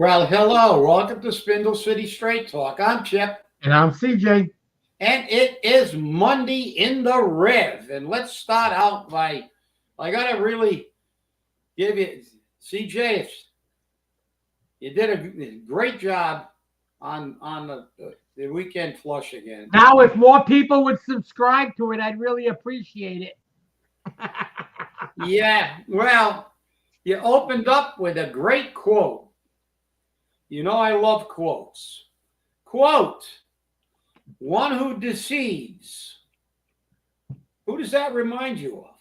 Well, hello. Welcome to Spindle City Straight Talk. I'm Chip. And I'm CJ. And it is Monday in the Rev. And let's start out by, I got to really give you, CJ, you did a great job on the weekend flush again. Now, if more people would subscribe to it, I'd really appreciate it. Yeah, well, you opened up with a great quote. You know I love quotes. Quote, one who deceives. Who does that remind you of?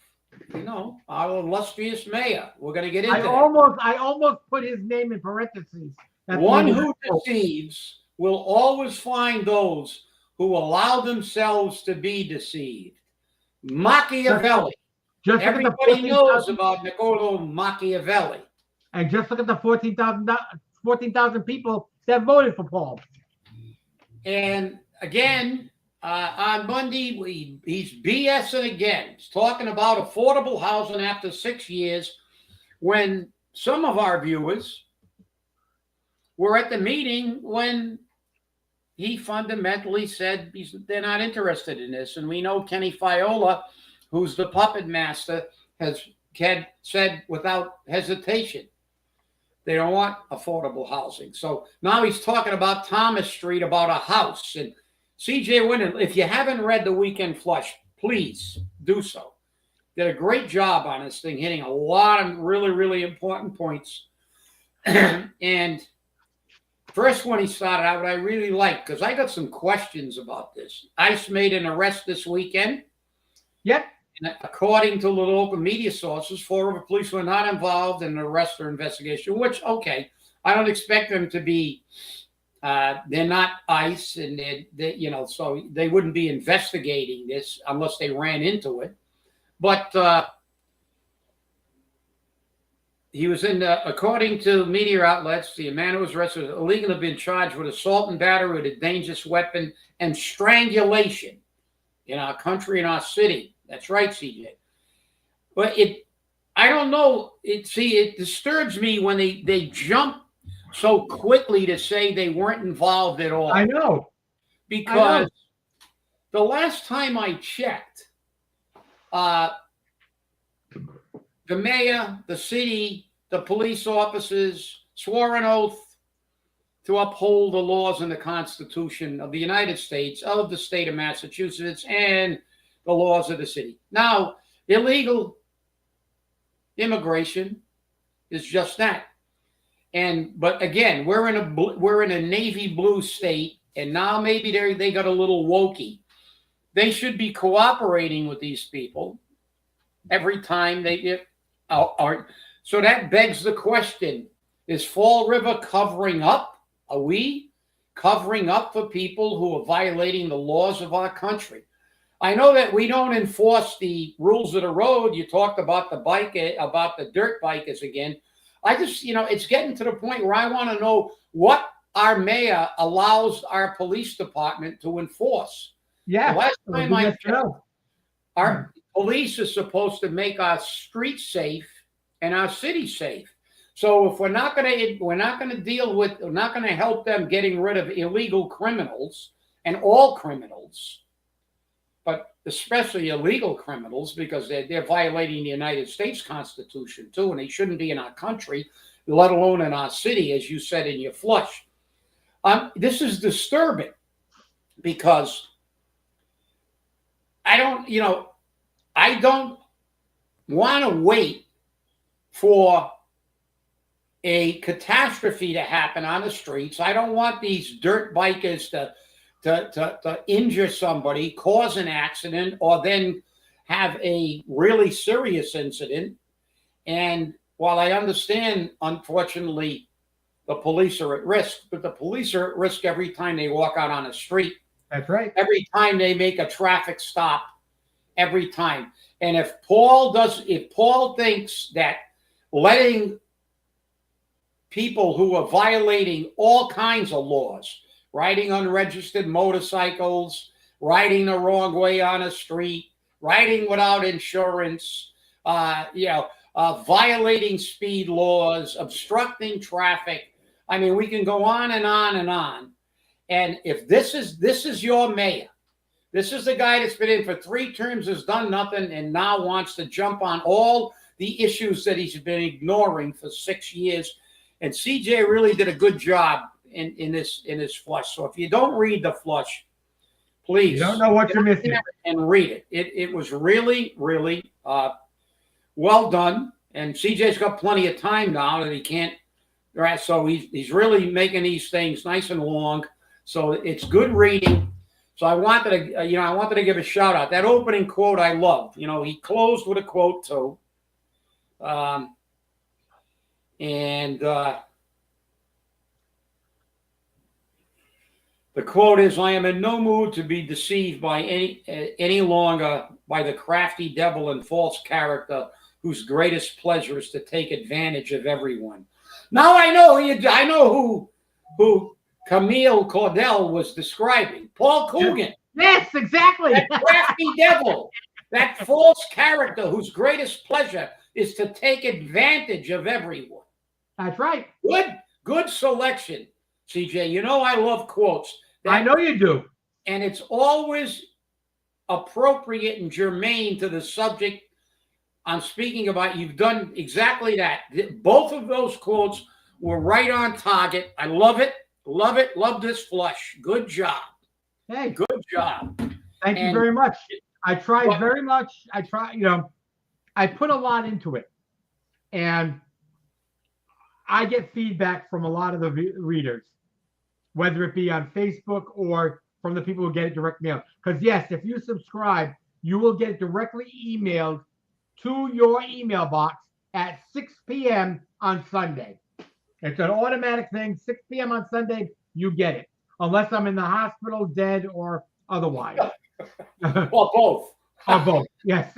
You know, our illustrious mayor. We're going to get into I almost put his name in parentheses. That's one who deceives will always find those who allow themselves to be deceived. Machiavelli. Just everybody knows about Niccolo Machiavelli. And just look at the 14,000 people that voted for Paul. And again, on Monday, he's BSing again. He's talking about affordable housing after 6 years when some of our viewers were at the meeting when he fundamentally said they're not interested in this. And we know Kenny Fiola, who's the puppet master, has said without hesitation, they don't want affordable housing. So now he's talking about Thomas Street, about a house. And CJ Winnan, if you haven't read The Weekend Flush, please do so. Did a great job on this thing, hitting a lot of really, really important points. And first one he started out, what I really liked, because I got some questions about this. ICE made an arrest this weekend. Yep. And according to the local media sources, 4 of the police were not involved in the arrest or investigation, which, okay, I don't expect them to be. They're not ICE, and so they wouldn't be investigating this unless they ran into it. But he was according to media outlets, the man who was arrested was illegally been charged with assault and battery with a dangerous weapon and strangulation in our country, in our city. That's right, CJ. But I don't know. It disturbs me when they jump so quickly to say they weren't involved at all. I know. Because the last time I checked, the mayor, the city, the police officers swore an oath to uphold the laws and the Constitution of the United States, of the state of Massachusetts, and the laws of the city. Now, illegal immigration is just that. But again, we're in a navy blue state, and now maybe they got a little wokey. They should be cooperating with these people every time they get out. So that begs the question: is Fall River covering up? Are we covering up for people who are violating the laws of our country? I know that we don't enforce the rules of the road. You talked about the dirt bikers again. I just, it's getting to the point where I want to know what our mayor allows our police department to enforce. Yeah. The last time I checked, our police is supposed to make our streets safe and our city safe. So if we're not going to help them getting rid of illegal criminals and all criminals, but especially illegal criminals, because they're violating the United States Constitution too, and they shouldn't be in our country, let alone in our city, as you said in your flush. This is disturbing because I don't want to wait for a catastrophe to happen on the streets. I don't want these dirt bikers to injure somebody, cause an accident, or then have a really serious incident. And while I understand, unfortunately, the police are at risk, but the police are at risk every time they walk out on a street. That's right. Every time they make a traffic stop, every time. And if Paul thinks that letting people who are violating all kinds of laws, riding unregistered motorcycles, riding the wrong way on a street, riding without insurance, violating speed laws, obstructing traffic, I mean, we can go on and on and on. And if this is your mayor, this is the guy that's been in for 3 terms, has done nothing, and now wants to jump on all the issues that he's been ignoring for 6 years. And CJ really did a good job in this flush. So if you don't read the flush, please, you don't know what you're missing, and read it. It was really, really well done. And CJ's got plenty of time now that he can't. Right, so he's really making these things nice and long. So it's good reading. So I wanted to give a shout out. That opening quote I loved. You know, he closed with a quote too. The quote is, "I am in no mood to be deceived by any longer by the crafty devil and false character whose greatest pleasure is to take advantage of everyone." Now I know who Camille Cordell was describing. Paul Coogan. Yes, exactly. That crafty devil, that false character whose greatest pleasure is to take advantage of everyone. That's right. Good selection, CJ. You know I love quotes. I know you do. And it's always appropriate and germane to the subject I'm speaking about. You've done exactly that. Both of those quotes were right on target. I love it. Love it. Love this flush. Good job. Hey. Good job. Thank you very much. I tried very much. I put a lot into it. And I get feedback from a lot of the readers, whether it be on Facebook or from the people who get it direct mail. Because yes, if you subscribe, you will get it directly emailed to your email box at 6 p.m. on Sunday. It's an automatic thing. 6 p.m. on Sunday, you get it. Unless I'm in the hospital, dead, or otherwise. Or both. Or both, yes.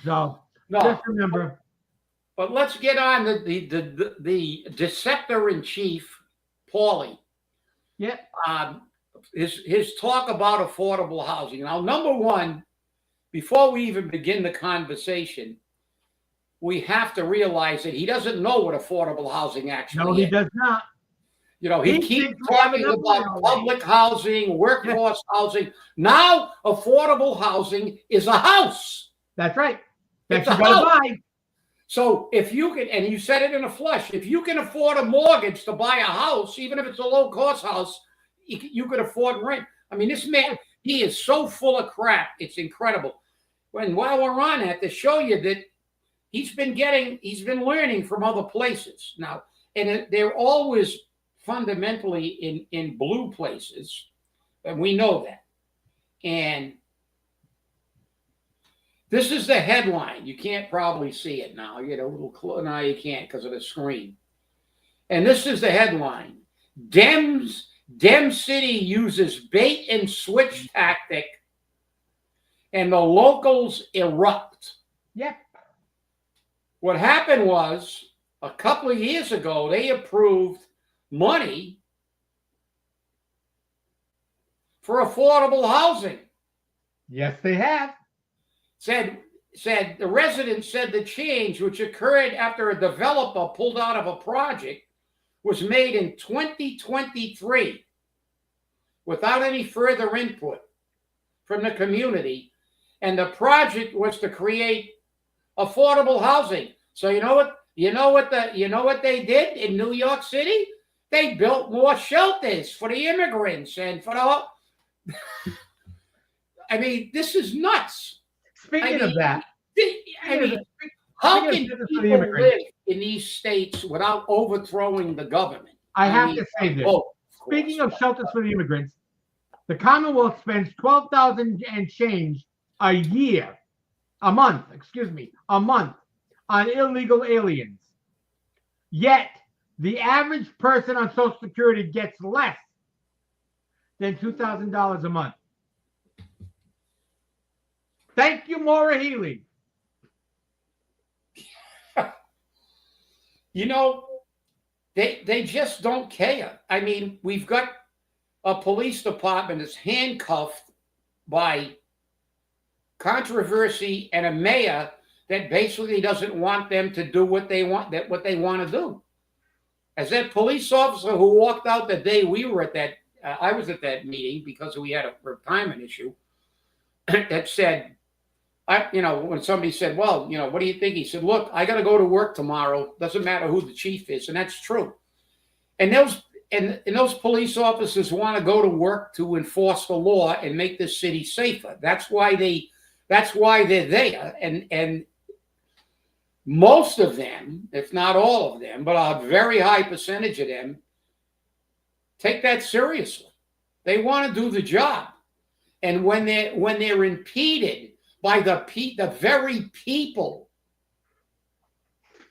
So, no. Just remember. But let's get on the Deceptor-in-Chief, Paulie. Yeah. His talk about affordable housing. Now, number one, before we even begin the conversation, we have to realize that he doesn't know what affordable housing actually is. No, he does not. You know, he keeps talking about public housing, workforce housing. Now, affordable housing is a house. That's right. It's a house. Buy. So if you can, and you said it in a flush, if you can afford a mortgage to buy a house, even if it's a low-cost house, you could afford rent. I mean, this man, he is so full of crap. It's incredible. While we're on that, to show you that he's been learning from other places. Now, and they're always fundamentally in blue places, and we know that. And this is the headline. You can't probably see it now. You get a little close. No, you can't because of the screen. And this is the headline. Dem City uses bait and switch tactic, and the locals erupt. Yep. What happened was, a couple of years ago, they approved money for affordable housing. Yes, they have. Said the residents said the change, which occurred after a developer pulled out of a project, was made in 2023 without any further input from the community, and the project was to create affordable housing. So you know what they did in New York City? They built more shelters for the immigrants and for the. I mean, this is nuts. Speaking of that, how can people live in these states without overthrowing the government? I have to say this. Speaking of shelters for the immigrants, the Commonwealth spends $12,000 and change a month on illegal aliens. Yet, the average person on Social Security gets less than $2,000 a month. Thank you, Maura Healey. You know, they just don't care. I mean, we've got a police department that's handcuffed by controversy and a mayor that basically doesn't want them to do what they want to do. As that police officer who walked out the day we were at that, I was at that meeting because we had a retirement issue, that said, when somebody said, well, what do you think? He said, look, I got to go to work tomorrow. Doesn't matter who the chief is. And that's true. And those police officers want to go to work to enforce the law and make this city safer. That's why they're there. And most of them, if not all of them, but a very high percentage of them, take that seriously. They want to do the job. And when they're impeded by the very people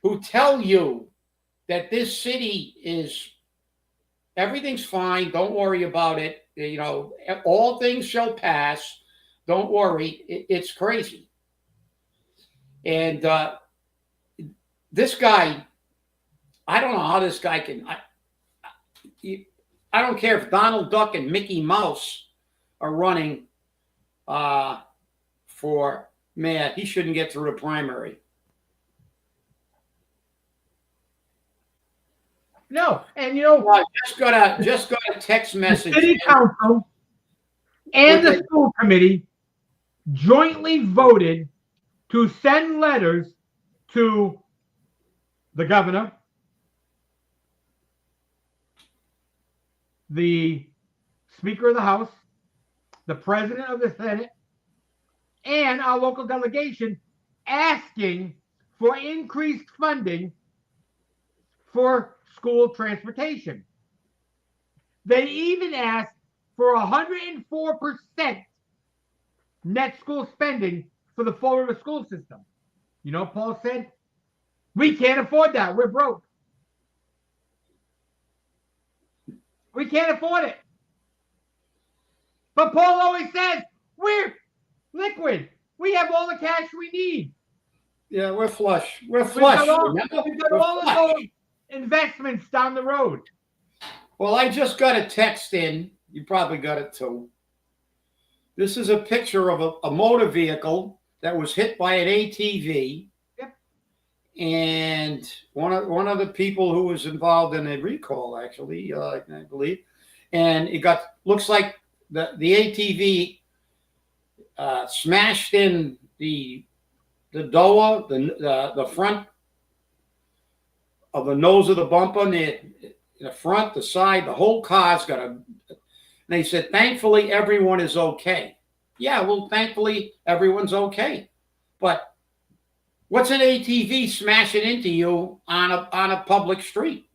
who tell you that this city is, everything's fine, don't worry about it, all things shall pass, don't worry, it's crazy. And this guy, I don't know how this guy can, I don't care if Donald Duck and Mickey Mouse are running for mayor, he shouldn't get through the primary. No, and I just got a text message. The city council and the school committee jointly voted to send letters to the governor, the Speaker of the House, the President of the Senate, and our local delegation, asking for increased funding for school transportation. They even asked for 104% net school spending for the Fall River school system. Paul said, we can't afford that. We're broke. We can't afford it. But Paul always says, we're liquid. We have all the cash we need. Yeah, we're flush. We're flush. We've got all of those investments down the road. Well, I just got a text in. You probably got it too. This is a picture of a motor vehicle that was hit by an ATV. Yep. And one of the people who was involved in a recall, actually, I believe, and looks like the ATV smashed in the door, the front of the nose of the bumper, the front, the side, the whole car's got a. And they said, thankfully, everyone is okay. Yeah, well, thankfully, everyone's okay. But what's an ATV smashing into you on a public street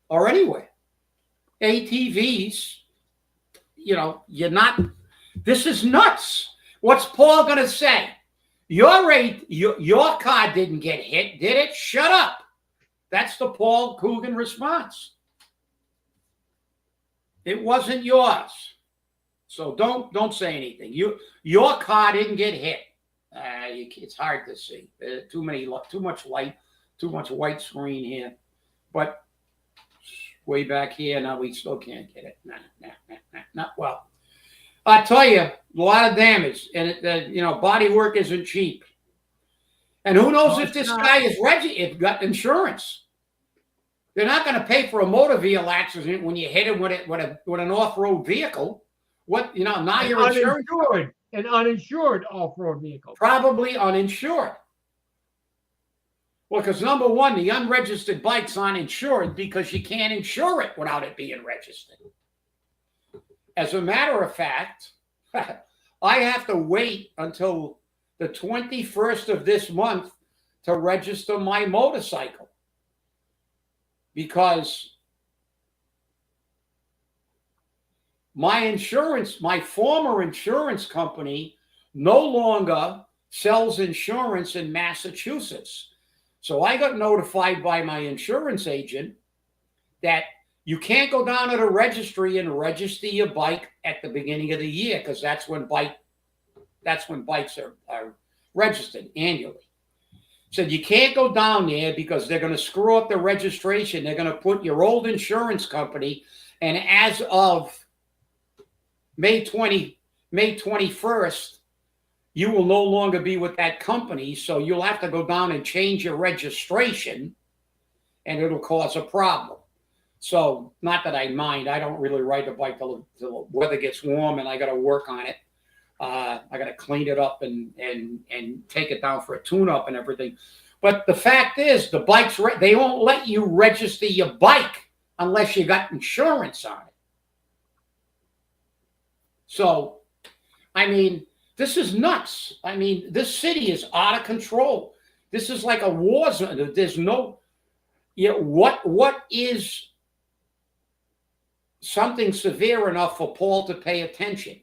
or anywhere? ATVs, you're not. This is nuts. What's Paul going to say? Your car didn't get hit, did it? Shut up. That's the Paul Coogan response. It wasn't yours. So don't say anything. Your car didn't get hit. It's hard to see. Too much light, too much white screen here. But way back here, now we still can't get it. Nah. Well, I tell you, a lot of damage, and body work isn't cheap. And who knows if this guy is got insurance? They're not going to pay for a motor vehicle accident when you hit him with an off-road vehicle. Now you're insured. An uninsured off-road vehicle. Probably uninsured. Well, because number one, the unregistered bike's uninsured because you can't insure it without it being registered. As a matter of fact, I have to wait until the 21st of this month to register my motorcycle. Because my former insurance company no longer sells insurance in Massachusetts. So I got notified by my insurance agent that you can't go down to the registry and register your bike at the beginning of the year, because that's when bikes are registered annually. Said you can't go down there because they're going to screw up the registration. They're going to put your old insurance company, and as of May 21st, you will no longer be with that company. So you'll have to go down and change your registration. and it'll cause a problem. So, not that I mind. I don't really ride the bike till the weather gets warm, and I got to work on it. I got to clean it up and take it down for a tune-up and everything. But the fact is, the bikes, they won't let you register your bike unless you got insurance on it. So, I mean, this is nuts. I mean, this city is out of control. This is like a war zone. There's no, what is something severe enough for Paul to pay attention?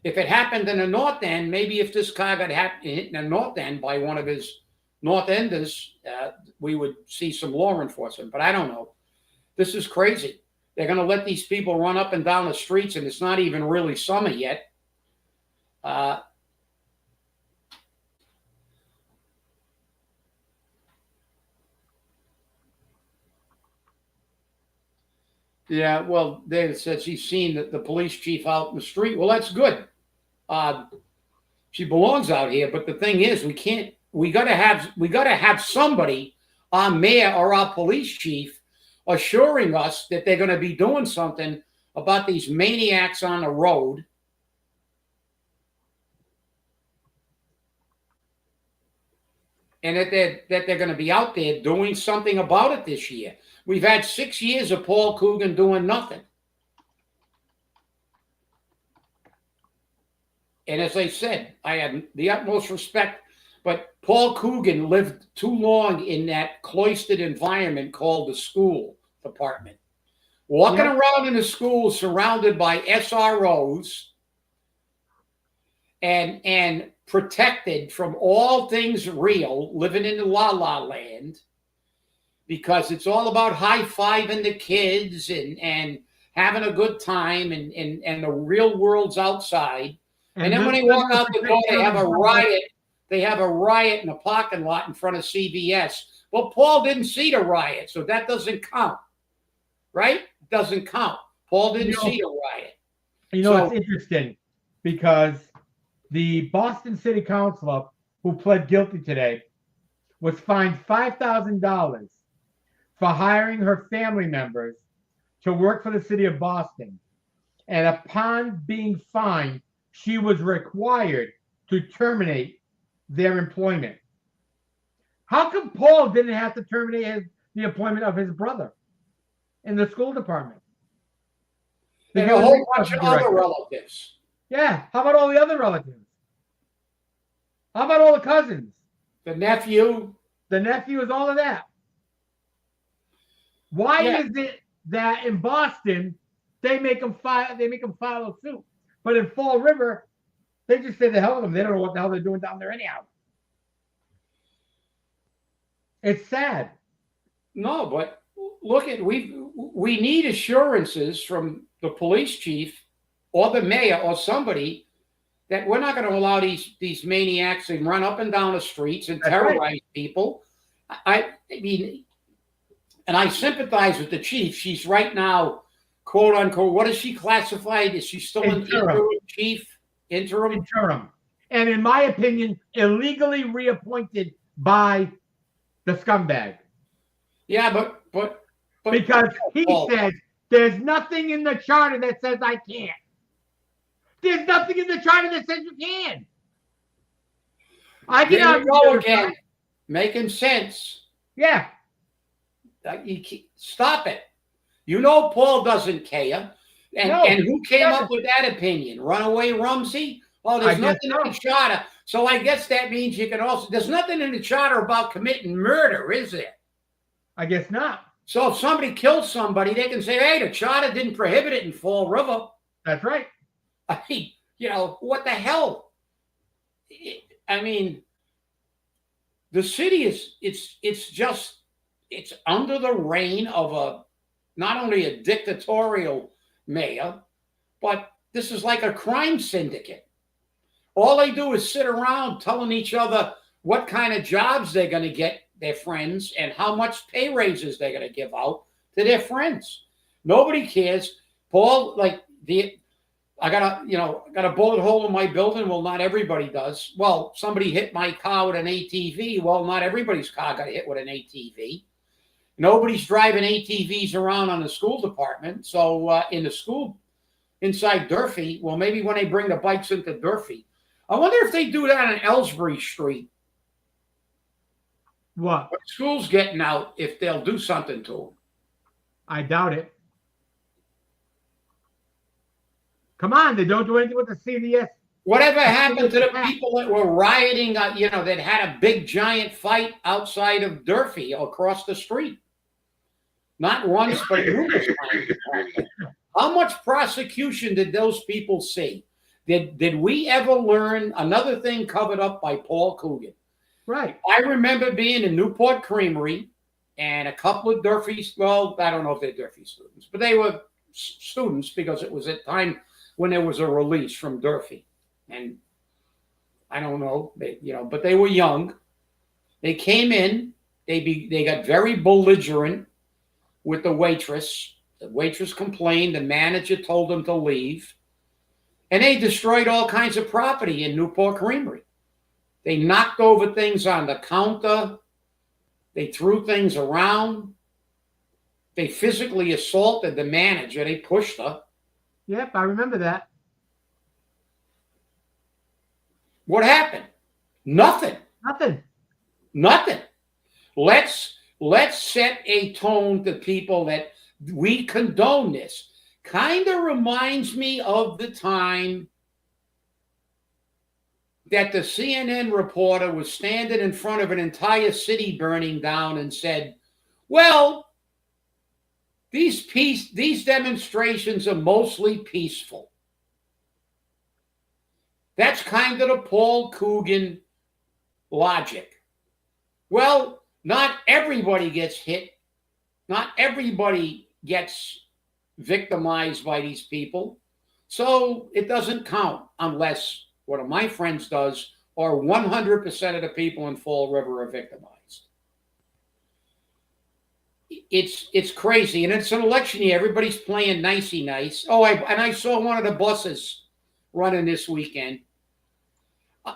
If it happened in the North End, maybe if this car got hit in the North End by one of his North Enders, we would see some law enforcement. But I don't know. This is crazy. They're going to let these people run up and down the streets, and it's not even really summer yet. Yeah, well, David said she's seen the police chief out in the street. Well, that's good. She belongs out here, but the thing is, we gotta have somebody, our mayor or our police chief, assuring us that they're going to be doing something about these maniacs on the road. And that they're going to be out there doing something about it this year. We've had 6 years of Paul Coogan doing nothing. And as I said, I have the utmost respect, but Paul Coogan lived too long in that cloistered environment called the school department. Walking around in the school surrounded by SROs and protected from all things real, living in the la-la land, because it's all about high-fiving the kids and having a good time, and the real world's outside. And then when they walk out the door, they have a riot. They have a riot in the parking lot in front of CVS. Well, Paul didn't see the riot, so that doesn't count, right? Doesn't count. Paul didn't see the riot. It's interesting because the Boston City Councilor who pled guilty today was fined $5,000 for hiring her family members to work for the city of Boston. And upon being fined, she was required to terminate their employment. How come Paul didn't have to terminate the employment of his brother in the school department? And a whole bunch of other relatives. Yeah. How about all the other relatives? How about all the cousins? The nephew. The nephew is all of that. Why is it that in Boston they make them file a suit, but in Fall River they just say the hell with them? They don't know what the hell they're doing down there anyhow. It's sad. No, but look at we need assurances from the police chief or the mayor or somebody that we're not going to allow these maniacs to run up and down the streets and terrorize people. I mean, and I sympathize with the chief. She's right now, quote unquote, what is she classified? Is she still an interim chief? Interim. And in my opinion, illegally reappointed by the scumbag. Yeah, but because he said there's nothing in the charter that says I can't. There's nothing in the charter that says you can. I can go again, making sense. Yeah. Stop it. You know Paul doesn't care. And who came up with that opinion? Runaway Rumsey? Oh, there's nothing in the charter. So I guess that means you can also... There's nothing in the charter about committing murder, is there? I guess not. So if somebody kills somebody, they can say, hey, the charter didn't prohibit it in Fall River. That's right. I mean, what the hell? I mean, the city it's under the reign of not only a dictatorial mayor, but this is like a crime syndicate. All they do is sit around telling each other what kind of jobs they're going to get their friends and how much pay raises they're going to give out to their friends. Nobody cares. Paul, I got a bullet hole in my building. Well, not everybody does. Well, somebody hit my car with an ATV. Well, not everybody's car got hit with an ATV. Nobody's driving ATVs around on the school department. So in the school inside Durfee, well, maybe when they bring the bikes into Durfee, I wonder if they do that on Ellsbury Street. What? When school's getting out, if they'll do something to them. I doubt it. Come on, they don't do anything with the CVS. Whatever happened to the people that were rioting, that had a big giant fight outside of Durfee across the street? Not once, but numerous times. How much prosecution did those people see? Did we ever learn another thing covered up by Paul Coogan? Right. I remember being in Newport Creamery and a couple of Durfee, well, I don't know if they're Durfee students, but they were students because it was at time when there was a release from Durfee. And I don't know, but they were young. They came in, they got very belligerent with the waitress. The waitress complained, the manager told them to leave. And they destroyed all kinds of property in Newport Creamery. They knocked over things on the counter. They threw things around. They physically assaulted the manager. They pushed her. Yep, I remember that. What happened? Nothing. Nothing. Let's set a tone to people that we condone this. Kind of reminds me of the time that the CNN reporter was standing in front of an entire city burning down and said, well, these demonstrations are mostly peaceful. That's kind of the Paul Coogan logic. Well, not everybody gets hit. Not everybody gets victimized by these people. So it doesn't count unless one of my friends does, or 100% of the people in Fall River are victimized. It's crazy. And it's an election year. Everybody's playing nicey nice. Oh, I saw one of the buses running this weekend.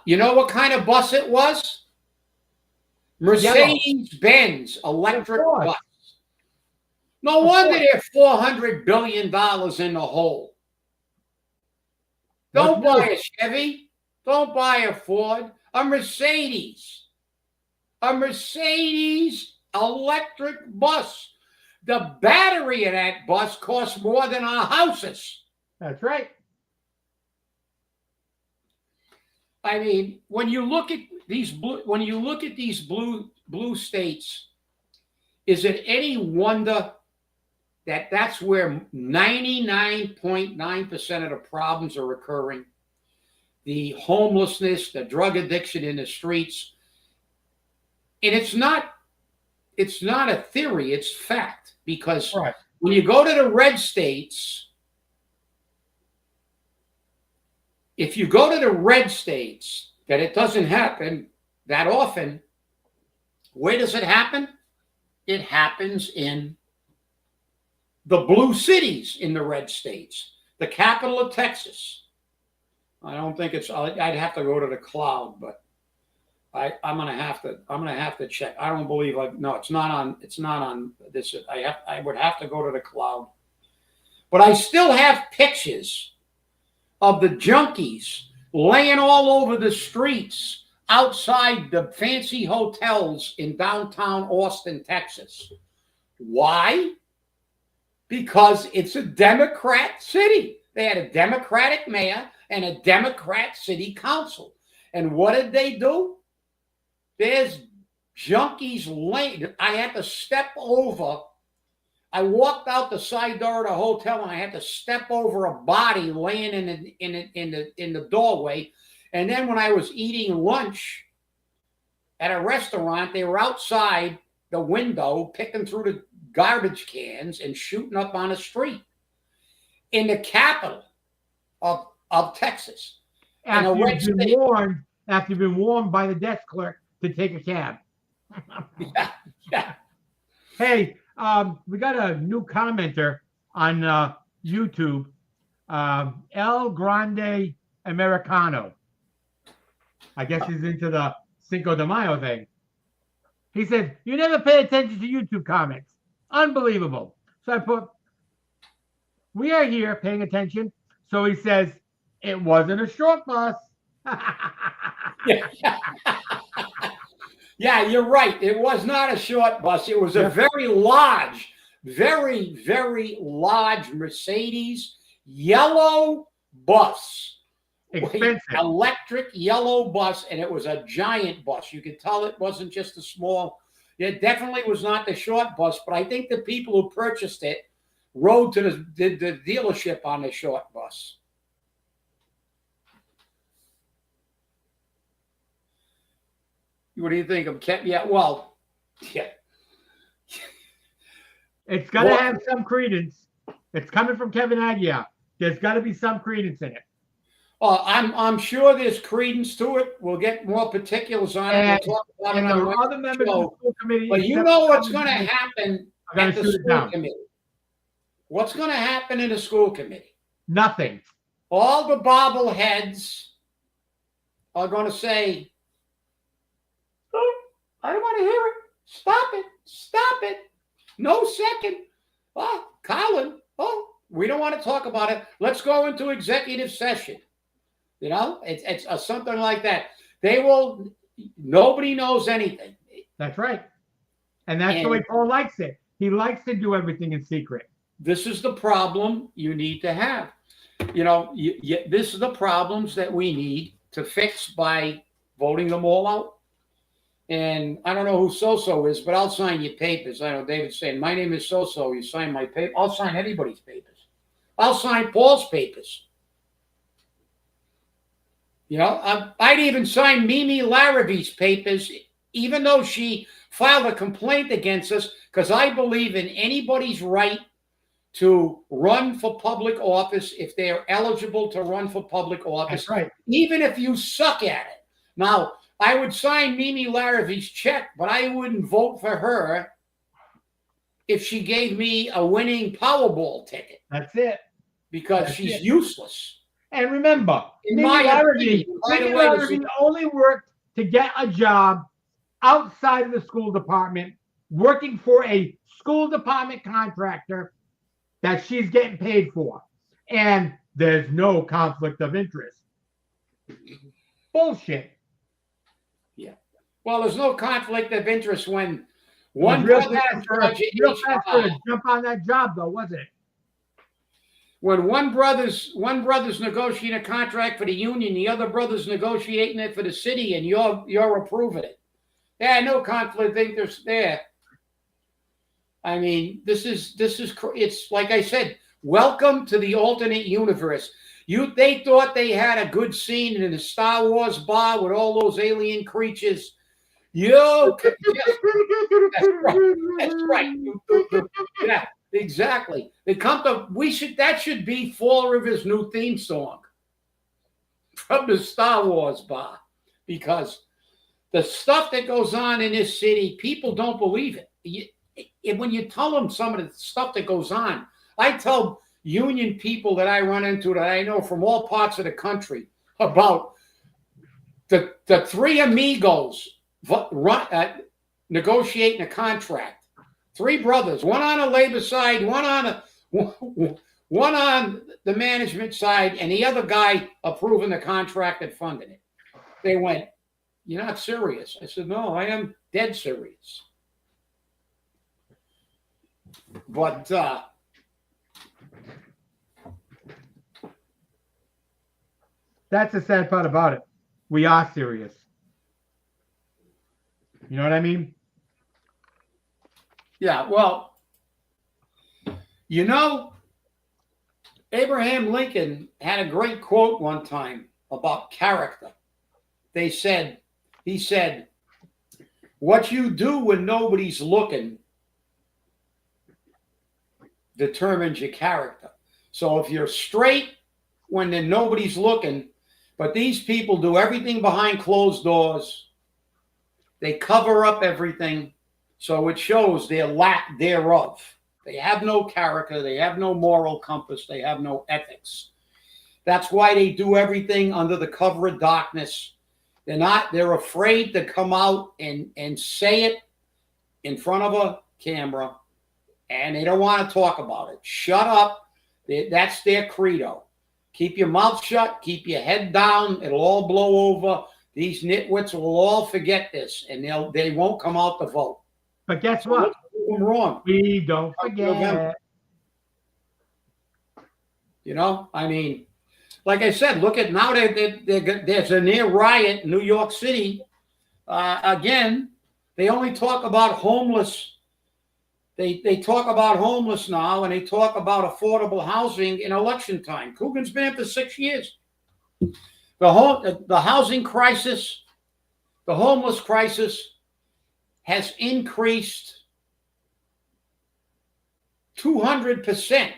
You know what kind of bus it was? Mercedes-Benz electric bus. No wonder they're $400 billion in the hole. Don't buy a Chevy. Don't buy a Ford. A Mercedes. A Mercedes electric bus. The battery in that bus costs more than our houses. That's right. I mean, when you look at these blue states, is it any wonder that that's where 99.9% of the problems are occurring? The homelessness, the drug addiction in the streets. And it's not a theory, it's fact. Because when you go to the red states, if you go to the red states, that it doesn't happen that often, where does it happen? It happens in the blue cities in the red states, the capital of Texas. I don't think I'd have to go to the cloud, but I'm gonna have to check. I don't believe it's not on this. I would have to go to the cloud. But I still have pictures of the junkies laying all over the streets outside the fancy hotels in downtown Austin, Texas. Why? Because it's a Democrat city. They had a Democratic mayor and a Democrat city council. And what did they do? There's junkies laying. I had to step over. I walked out the side door of the hotel and I had to step over a body laying in the doorway. And then when I was eating lunch at a restaurant, they were outside the window picking through the garbage cans and shooting up on the street in the capital of Texas. After you've been warned by the desk clerk to take a cab. Yeah. Hey, we got a new commenter on YouTube, El Grande Americano. I guess he's into the Cinco de Mayo thing. He said, you never pay attention to YouTube comments. Unbelievable. So I put, we are here paying attention. So he says, it wasn't a short bus. Yeah. Yeah, you're right. It was not a short bus. It was a very large, very, very large Mercedes yellow bus. Expensive. Electric yellow bus, and it was a giant bus. You could tell it wasn't just a small. It definitely was not the short bus, but I think the people who purchased it rode to the dealership on the short bus. What do you think of Kevin? Yeah, well, yeah. It's got to have some credence. It's coming from Kevin Aguirre. There's got to be some credence in it. I'm sure there's credence to it. We'll get more particulars on it. We'll talk about it on the other members of the school committee. But you know what's going to happen at the school committee? What's going to happen in the school committee? Nothing. All the bobbleheads are going to say, "Oh, I don't want to hear it. Stop it. Stop it. No second. Oh, Colin. Oh, we don't want to talk about it. Let's go into executive session." You know, it's something like that. They will. Nobody knows anything. That's right. And that's the way Paul likes it. He likes to do everything in secret. This is the problem you need to have. You know, this is the problems that we need to fix by voting them all out. And I don't know who So-So is, but I'll sign your papers. I know David's saying, my name is So-So. You sign my paper. I'll sign anybody's papers. I'll sign Paul's papers. You know, I'd even sign Mimi Laravy's papers, even though she filed a complaint against us, because I believe in anybody's right to run for public office if they are eligible to run for public office. That's right. Even if you suck at it. Now, I would sign Mimi Laravy's check, but I wouldn't vote for her if she gave me a winning Powerball ticket. That's it. Because she's useless. And remember, Mimi Laraby only worked to get a job outside of the school department, working for a school department contractor that she's getting paid for. And there's no conflict of interest. Bullshit. Yeah. Well, there's no conflict of interest when one brother to jump on that job, though, wasn't it? When one brother's negotiating a contract for the union, the other brother's negotiating it for the city, and you're approving it. Yeah, no conflict of interest there. I mean, this is it's like I said, welcome to the alternate universe. They thought they had a good scene in the Star Wars bar with all those alien creatures. That's right. Yeah. Exactly. That should be Fall River's new theme song from the Star Wars bar, because the stuff that goes on in this city, people don't believe it. When you tell them some of the stuff that goes on, I tell union people that I run into that I know from all parts of the country about the three amigos negotiating a contract. Three brothers, one on the labor side, one on the management side, and the other guy approving the contract and funding it. They went, "You're not serious." I said, "No, I am dead serious." But that's the sad part about it. We are serious. You know what I mean? Yeah, well, you know, Abraham Lincoln had a great quote one time about character. He said, "What you do when nobody's looking determines your character." So if you're straight when nobody's looking, but these people do everything behind closed doors, they cover up everything. So it shows their lack thereof. They have no character. They have no moral compass. They have no ethics. That's why they do everything under the cover of darkness. They're afraid to come out and say it in front of a camera and they don't want to talk about it. Shut up. That's their credo. Keep your mouth shut. Keep your head down. It'll all blow over. These nitwits will all forget this, and they won't come out to vote. But guess what? What's wrong? We don't forget. You know, I mean, like I said, look at now. There's a near riot in New York City. Again, they only talk about homeless. They talk about homeless now, and they talk about affordable housing in election time. Coogan's been in for 6 years. The housing crisis, the homeless crisis, has increased 200%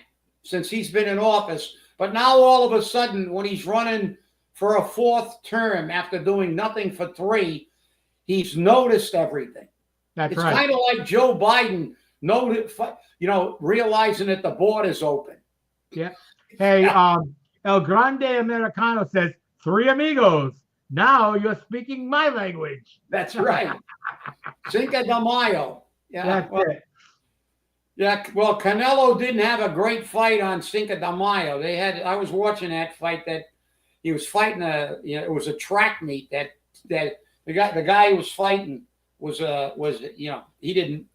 since he's been in office. But now all of a sudden, when he's running for a 4th term after doing nothing for 3, he's noticed everything. That's it's right. Kind of like Joe Biden, realizing that the border's open. Yeah. Hey, El Grande Americano says, 3 amigos. Now you're speaking my language. That's right. Cinco de Mayo. Yeah. That's it. Yeah, well, Canelo didn't have a great fight on Cinco de Mayo. I was watching that fight that he was fighting it was a track meet that the guy who was fighting was he didn't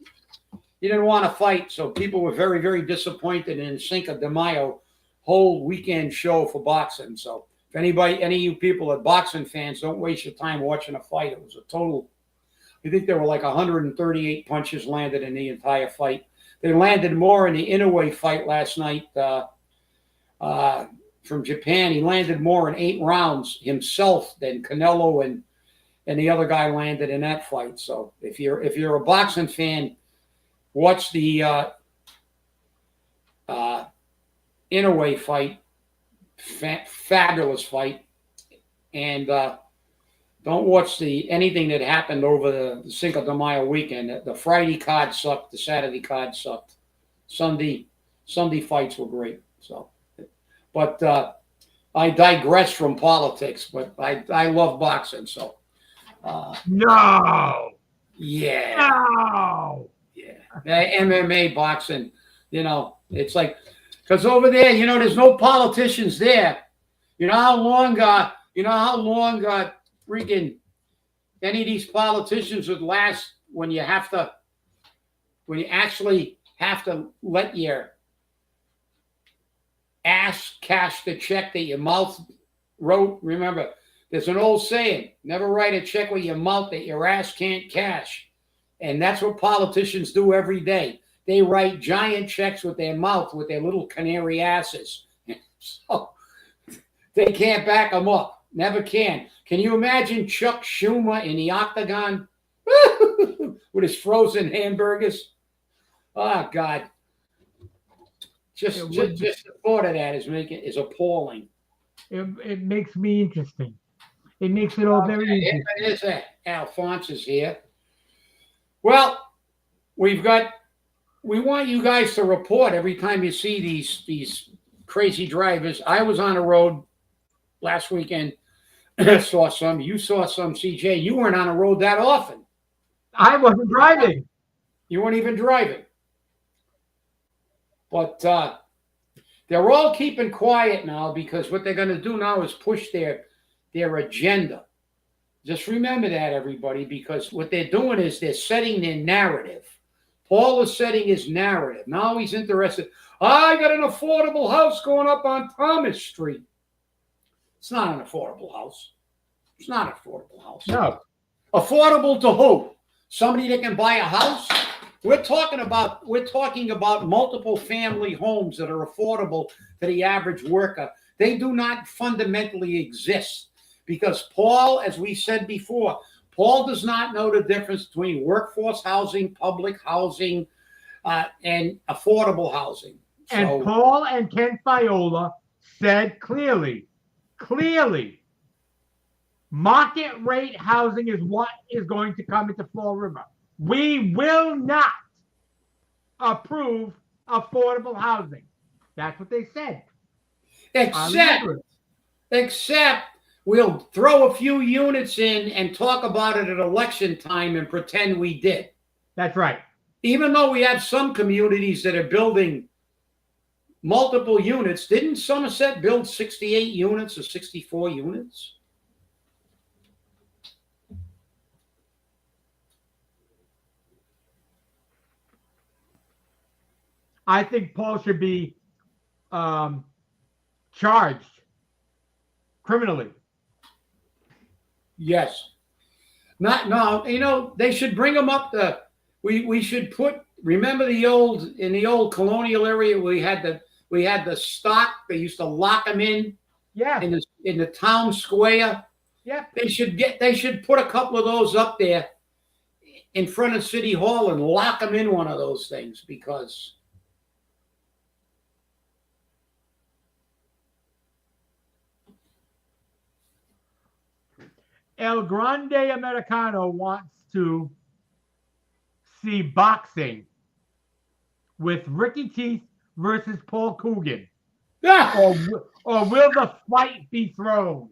want to fight, so people were very, very disappointed in Cinco de Mayo whole weekend show for boxing. So if any of you people are boxing fans, don't waste your time watching a fight. It was a total. I think there were like 138 punches landed in the entire fight. They landed more in the Inoue fight last night from Japan. He landed more in 8 rounds himself than Canelo and the other guy landed in that fight. So if you're a boxing fan, watch the Inoue fight. Fabulous fight. And don't watch anything that happened over the Cinco de Mayo weekend. The Friday card sucked. The Saturday card sucked. Sunday fights were great. So, but I digress from politics. But I love boxing. So, no. Yeah. No. Yeah. MMA boxing. It's like because over there, there's no politicians there. You know how long freaking any of these politicians would last when you actually have to let your ass cash the check that your mouth wrote. Remember, there's an old saying, never write a check with your mouth that your ass can't cash. And that's what politicians do every day. They write giant checks with their mouth, with their little canary asses. So they can't back them up. Never can. Can you imagine Chuck Schumer in the octagon with his frozen hamburgers? Oh, God. Just the thought of that is appalling. It makes me interesting. It makes it all very interesting. It is that. Alphonse is here. Well, we want you guys to report every time you see these crazy drivers. I was on the road last weekend. Saw some. You saw some, CJ. You weren't on the road that often. I wasn't driving. You weren't even driving. But they're all keeping quiet now because what they're going to do now is push their agenda. Just remember that, everybody, because what they're doing is they're setting their narrative. Paul is setting his narrative. Now he's interested. I got an affordable house going up on Thomas Street. It's not an affordable house. It's not an affordable house. No. Affordable to who? Somebody that can buy a house? We're talking about multiple family homes that are affordable to the average worker. They do not fundamentally exist because Paul, as we said before, Paul does not know the difference between workforce housing, public housing, and affordable housing. And Paul and Ken Fiola said clearly, market rate housing is what is going to come into Fall River. We will not approve affordable housing. That's what they said. Except we'll throw a few units in and talk about it at election time and pretend we did. That's right. even though we have some communities that are building multiple units, didn't Somerset build 68 units or 64 units? I think Paul should be charged criminally. Yes. No, they should bring them up we should remember in the old colonial area we had the stock. They used to lock them in the town square. Yeah. They should put a couple of those up there in front of City Hall and lock them in one of those things, because El Grande Americano wants to see boxing with Ricky Teeth versus Paul Coogan. or will the fight be thrown?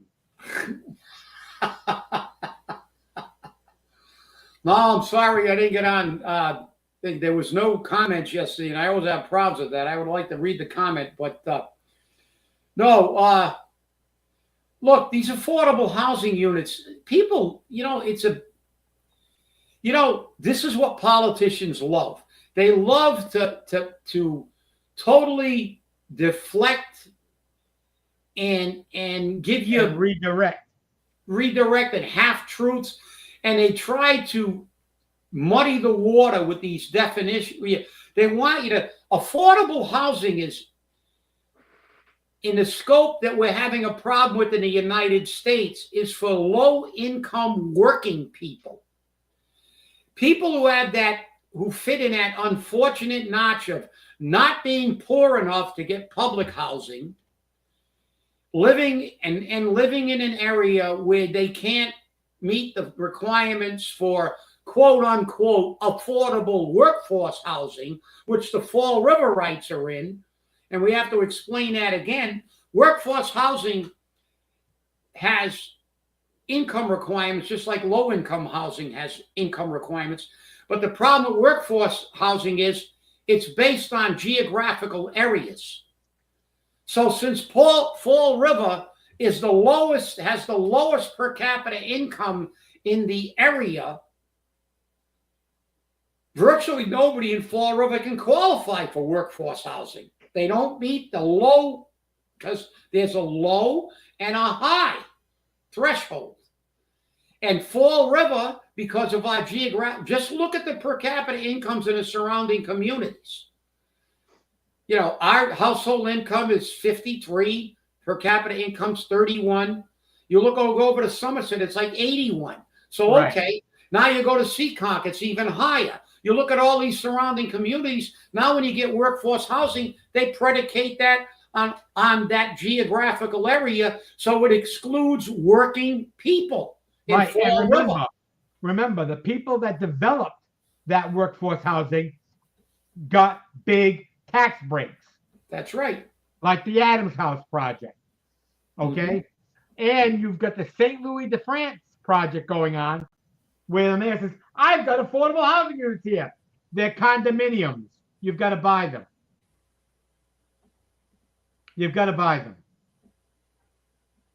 No, I'm sorry I didn't get on. There was no comments yesterday, and I always have problems with that. I would like to read the comment, but no. Look, these affordable housing units, people, this is what politicians love. They love to totally deflect and give you and redirect and half truths, and they try to muddy the water with these definitions. They want you to affordable housing is in the scope that we're having a problem with in the United States is for low-income working people. People who fit in that unfortunate notch of not being poor enough to get public housing, living in an area where they can't meet the requirements for quote unquote affordable workforce housing, which the Fall River rights are in. And we have to explain that again. Workforce housing has income requirements, just like low-income housing has income requirements. But the problem with workforce housing is it's based on geographical areas. So since Fall River has the lowest per capita income in the area, virtually nobody in Fall River can qualify for workforce housing. They don't meet the low, because there's a low and a high threshold. And Fall River, because of our just look at the per capita incomes in the surrounding communities. Our household income is 53, per capita income's 31. You go over to Somerset, it's like 81. So, okay, now you go to Seekonk, it's even higher. You look at all these surrounding communities. Now, when you get workforce housing, they predicate that on that geographical area, so it excludes working people. Right. And remember, the people that developed that workforce housing got big tax breaks. That's right. Like the Adams House project. Okay. Mm-hmm. And you've got the St. Louis de France project going on, where the mayor says, I've got affordable housing units here. They're condominiums. You've got to buy them.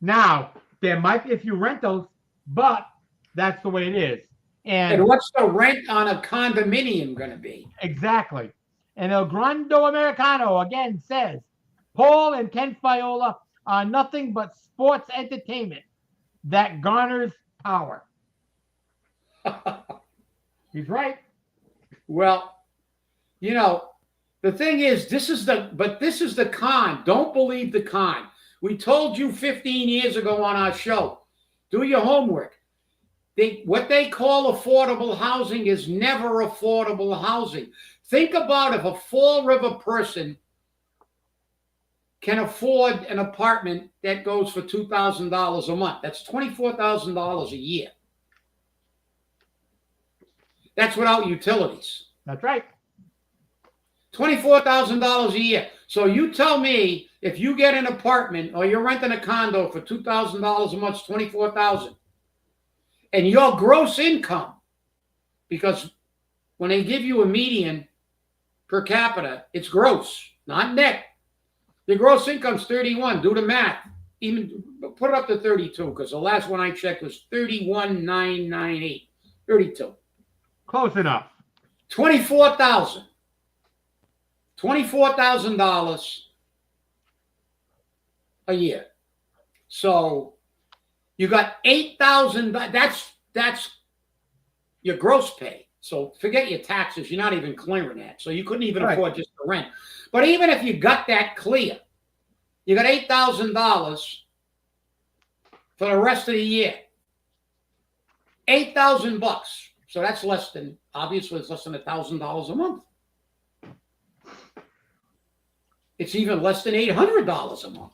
Now, there might be a few rentals, but that's the way it is. And what's the rent on a condominium going to be? Exactly. And El Grande Americano again says, Paul and Ken Fiola are nothing but sports entertainment that garners power. He's right. Well, the thing is, this is the con. Don't believe the con. We told you 15 years ago on our show, do your homework. What they call affordable housing is never affordable housing. Think about if a Fall River person can afford an apartment that goes for $2,000 a month. That's $24,000 a year. That's without utilities. That's right. $24,000 a year. So you tell me, if you get an apartment or you're renting a condo for $2,000 a month, $24,000, and your gross income, because when they give you a median per capita, it's gross, not net. The gross income's 31. Do the math. Even put it up to 32, because the last one I checked was 31,998. 32. Close enough. $24,000. $24,000 a year. So you got $8,000. That's your gross pay. So forget your taxes. You're not even clearing that. So you couldn't even afford just the rent. But even if you got that clear, you got $8,000 for the rest of the year. $8,000. So that's obviously it's less than $1,000 a month. It's even less than $800 a month.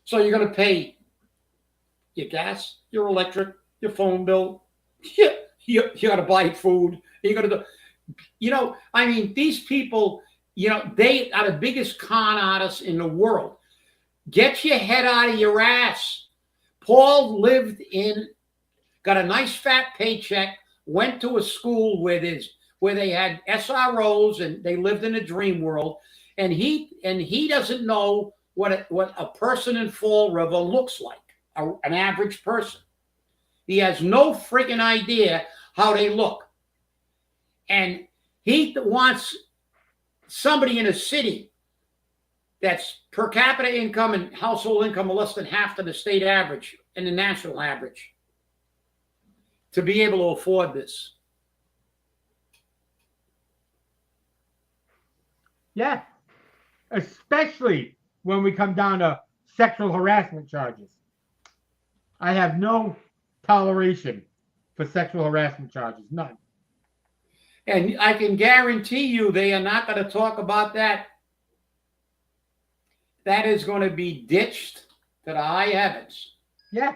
So you're going to pay your gas, your electric, your phone bill. You got to buy food. You're going to do, I mean, these people, they are the biggest con artists in the world. Get your head out of your ass. Paul got a nice fat paycheck, went to a school where they had SROs and they lived in a dream world. And he doesn't know what a person in Fall River looks like, an average person. He has no freaking idea how they look. And he wants somebody in a city that's per capita income and household income are less than half of the state average and the national average to be able to afford this. Yeah. Especially when we come down to sexual harassment charges. I have no toleration for sexual harassment charges. None. And I can guarantee you they are not going to talk about that. That is going to be ditched to the high heavens. Yeah.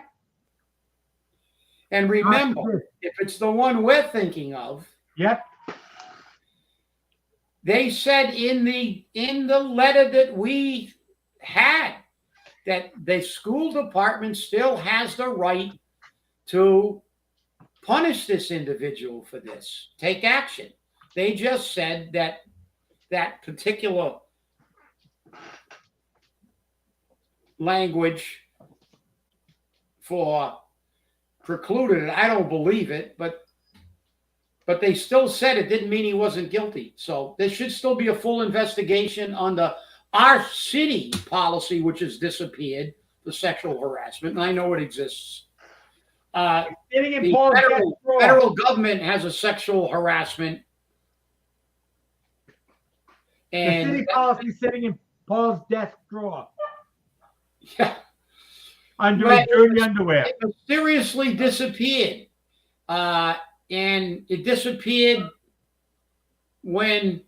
And remember, if it's the one we're thinking of, yep. They said in the letter that we had that the school department still has the right to punish this individual for this, take action. They just said that particular language for precluded it. I don't believe it, but they still said it didn't mean he wasn't guilty. So there should still be a full investigation on our city policy, which has disappeared, the sexual harassment. And I know it exists. The federal government has a sexual harassment. And the city policy sitting in Paul's desk drawer. Yeah. Under his dirty underwear. It mysteriously disappeared. And it disappeared when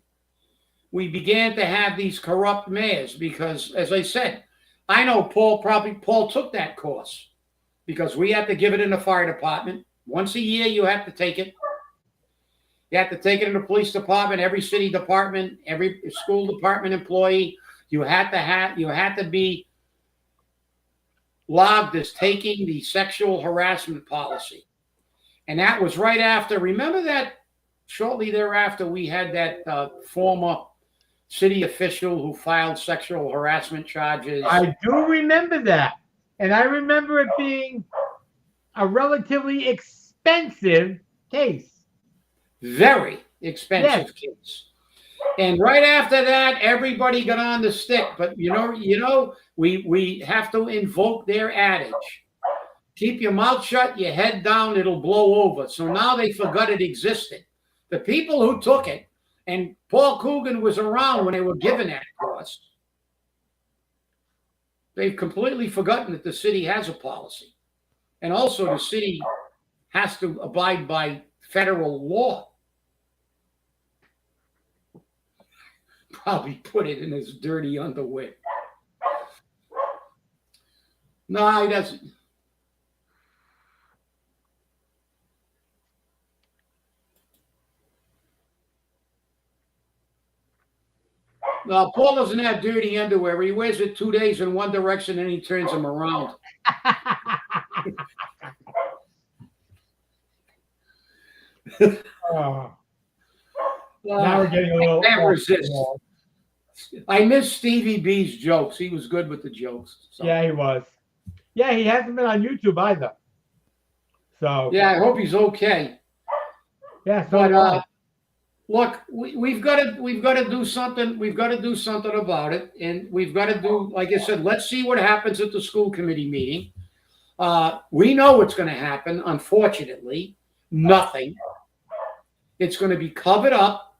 we began to have these corrupt mayors because, as I said, I know Paul took that course because we have to give it in the fire department. Once a year, you have to take it. You have to take it in the police department, every city department, every school department employee. You had to be logged as taking the sexual harassment policy. And that was right after, remember that shortly thereafter, we had that former city official who filed sexual harassment charges. I do remember that. And I remember it being a relatively expensive case. Very expensive case. And right after that, everybody got on the stick. But we have to invoke their adage. Keep your mouth shut, your head down, it'll blow over. So now they forgot it existed. The people who took it, and Paul Coogan was around when they were given that course, they've completely forgotten that the city has a policy. And also the city has to abide by federal law. Probably put it in his dirty underwear. No, he doesn't. No, Paul doesn't have dirty underwear. He wears it 2 days in one direction and he turns them around. Oh. Now we're getting a little. Can't off resist. the wall. I miss Stevie B's jokes. He was good with the jokes. So. Yeah, he was. Yeah, he hasn't been on YouTube either. So yeah, I hope he's okay. Yeah, so but look, we've got to do something. We've got to do something about it, and we've got to do, like I said, let's see what happens at the school committee meeting. We know what's going to happen. Unfortunately, nothing. It's going to be covered up.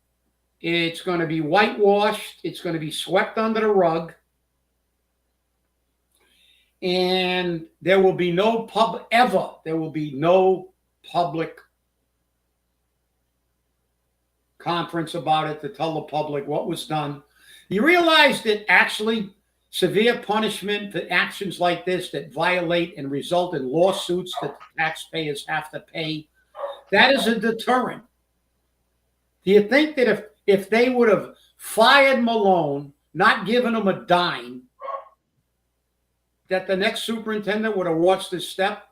It's going to be whitewashed. It's going to be swept under the rug. And there will be no there will be no public conference about it to tell the public what was done. You realize that actually severe punishment for actions like this that violate and result in lawsuits that taxpayers have to pay, that is a deterrent. Do you think that if they would have fired Malone, not given him a dime, that the next superintendent would have watched his step?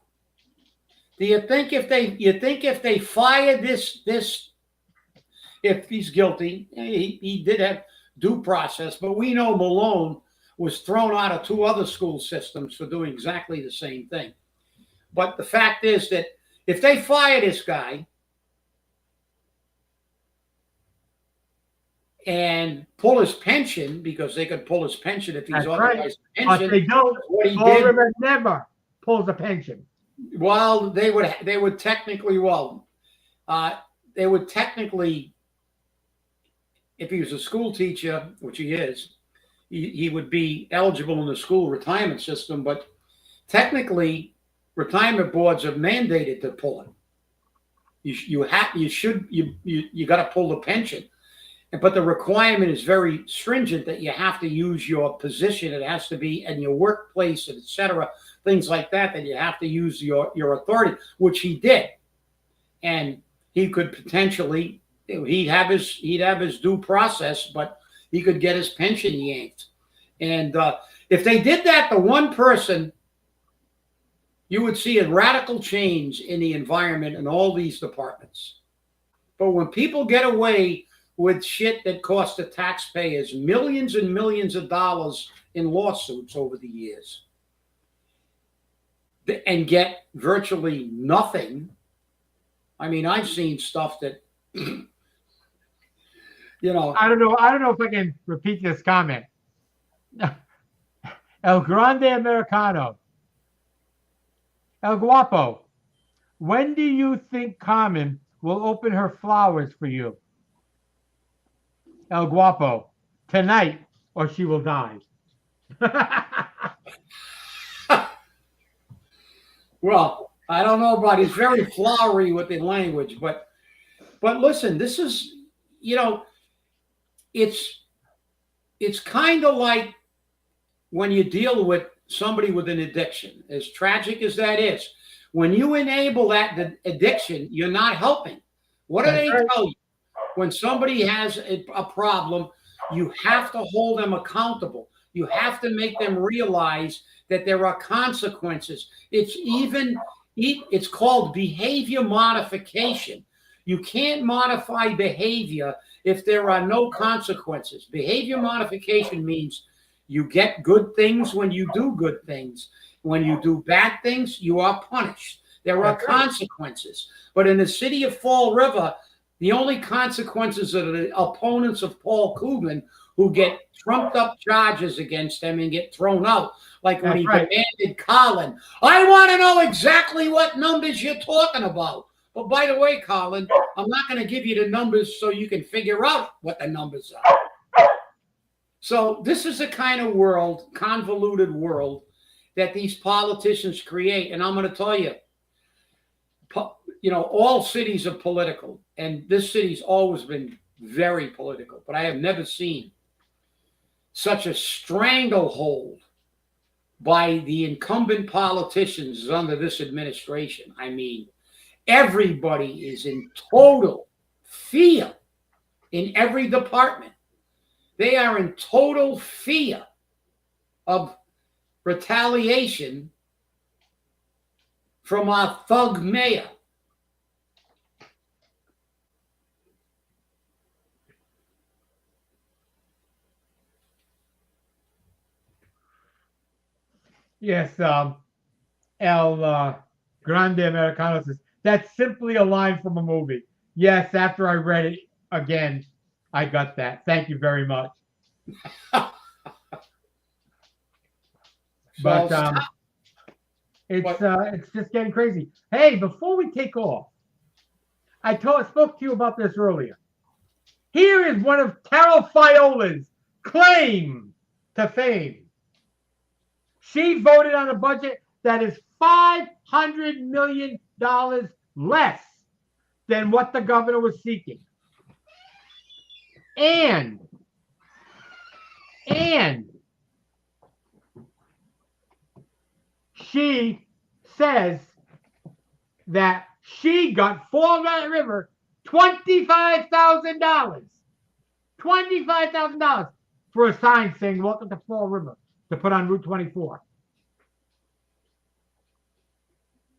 Do you think if they fired this, if he's guilty, he did have due process, but we know Malone was thrown out of 2 other school systems for doing exactly the same thing. But the fact is that if they fire this guy and pull his pension, because they could pull his pension if he's authorized pension. But they don't. Fall River never pulls a pension. Well, they would technically, if he was a school teacher, which he is, he would be eligible in the school retirement system, but technically retirement boards have mandated to pull it. You got to pull the pension. But the requirement is very stringent that you have to use your position. It has to be in your workplace, etc. Things like that you have to use your authority, which he did. And he could potentially, he'd have his due process, but he could get his pension yanked. And if they did that to one person, you would see a radical change in the environment in all these departments. But when people get away with shit that cost the taxpayers millions and millions of dollars in lawsuits over the years and get virtually nothing. I mean, I've seen stuff that, I don't know if I can repeat this comment. El Grande Americano. El Guapo. When do you think Carmen will open her flowers for you? El Guapo, tonight, or she will die. Well, I don't know about it. He's very flowery with the language, but listen, this is, it's kind of like when you deal with somebody with an addiction, as tragic as that is. When you enable that addiction, you're not helping. What do they tell you? When somebody has a problem, you have to hold them accountable. You have to make them realize that there are consequences. It's called behavior modification. You can't modify behavior if there are no consequences. Behavior modification means you get good things when you do good things. When you do bad things, you are punished. There are consequences. But in the city of Fall River, the only consequences are the opponents of Paul Krugman who get trumped up charges against them and get thrown out. Like when he demanded Colin, I want to know exactly what numbers you're talking about. But by the way, Colin, I'm not going to give you the numbers so you can figure out what the numbers are. So this is the kind of world, convoluted world, that these politicians create. And I'm going to tell you, all cities are political, and this city's always been very political, but I have never seen such a stranglehold by the incumbent politicians under this administration. I mean, everybody is in total fear in every department. They are in total fear of retaliation from our thug mayor. Yes, El Grande Americano says, that's simply a line from a movie. Yes, after I read it again, I got that. Thank you very much. But it's just getting crazy. Hey, before we take off, spoke to you about this earlier. Here is one of Carol Fiola's claim to fame. She voted on a budget that is $500 million less than what the governor was seeking. And she says that she got Fall River $25,000. $25,000 for a sign saying "Welcome to Fall River" to put on Route 24.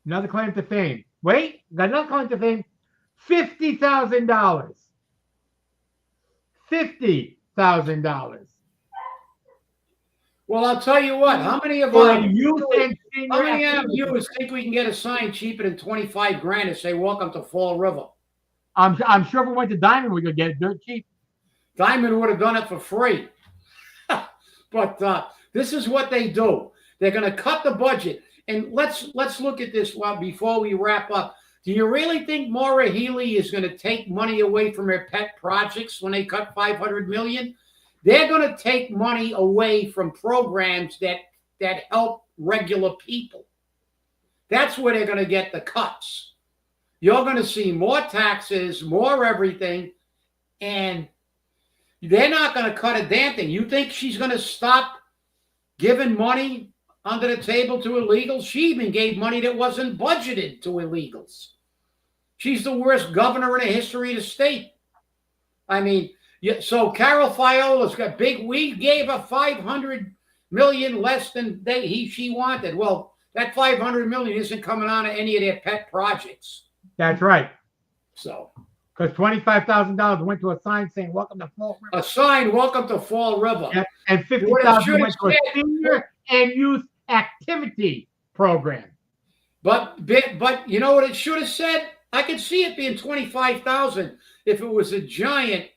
Another claim to fame. Wait, got another claim to fame. $50,000. $50,000. Well, I'll tell you what. How many of you think we can get a sign cheaper than 25 grand and say "Welcome to Fall River"? I'm sure if we went to Diamond, we could get it dirt cheap. Diamond would have done it for free. But this is what they do. They're going to cut the budget. And let's look at this before we wrap up. Do you really think Maura Healey is going to take money away from her pet projects when they cut $500 million? They're going to take money away from programs that help regular people. That's where they're going to get the cuts. You're going to see more taxes, more everything, and they're not going to cut a damn thing. You think she's going to stop giving money under the table to illegals? She even gave money that wasn't budgeted to illegals. She's the worst governor in the history of the state. I mean, so Carol Fiola's got big. We gave her $500 million less than she wanted. Well, that $500 million isn't coming on to any of their pet projects. That's right. So, because $25,000 went to a sign saying "Welcome to Fall River." A sign, "Welcome to Fall River." Yep. And $50,000 went to a senior and youth activity program. But you know what it should have said? I could see it being $25,000 if it was a giant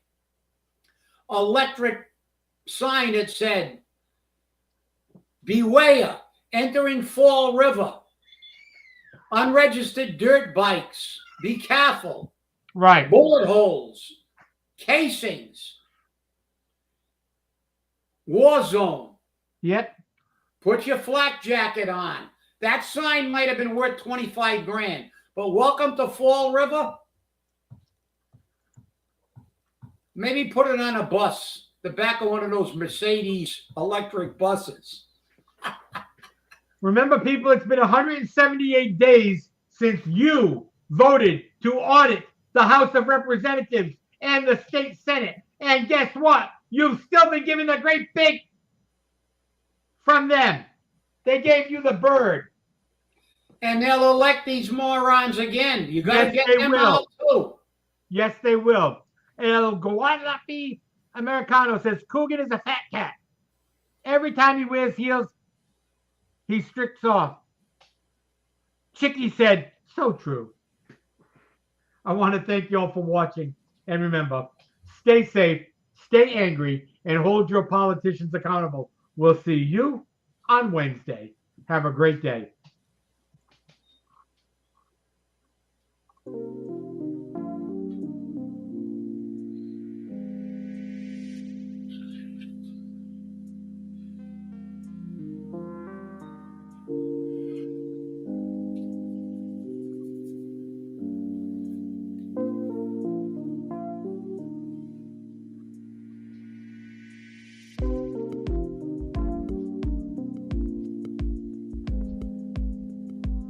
electric sign that said, "Beware, entering Fall River. Unregistered dirt bikes. Be careful." Right. Bullet holes, casings, war zone. Yep. Put your flak jacket on. That sign might have been worth 25 grand. But "Welcome to Fall River," maybe put it on a bus, the back of one of those Mercedes electric buses. Remember, people, it's been 178 days since you voted to audit the House of Representatives and the state Senate. And guess what? You've still been given a great big from them. They gave you the bird. And they'll elect these morons again. You got to get them out too. Yes, they will. El Guadalupe Americano says Coogan is a fat cat. Every time he wears heels, he strips off. Chicky said, so true. I want to thank you all for watching. And remember, stay safe, stay angry, and hold your politicians accountable. We'll see you on Wednesday. Have a great day.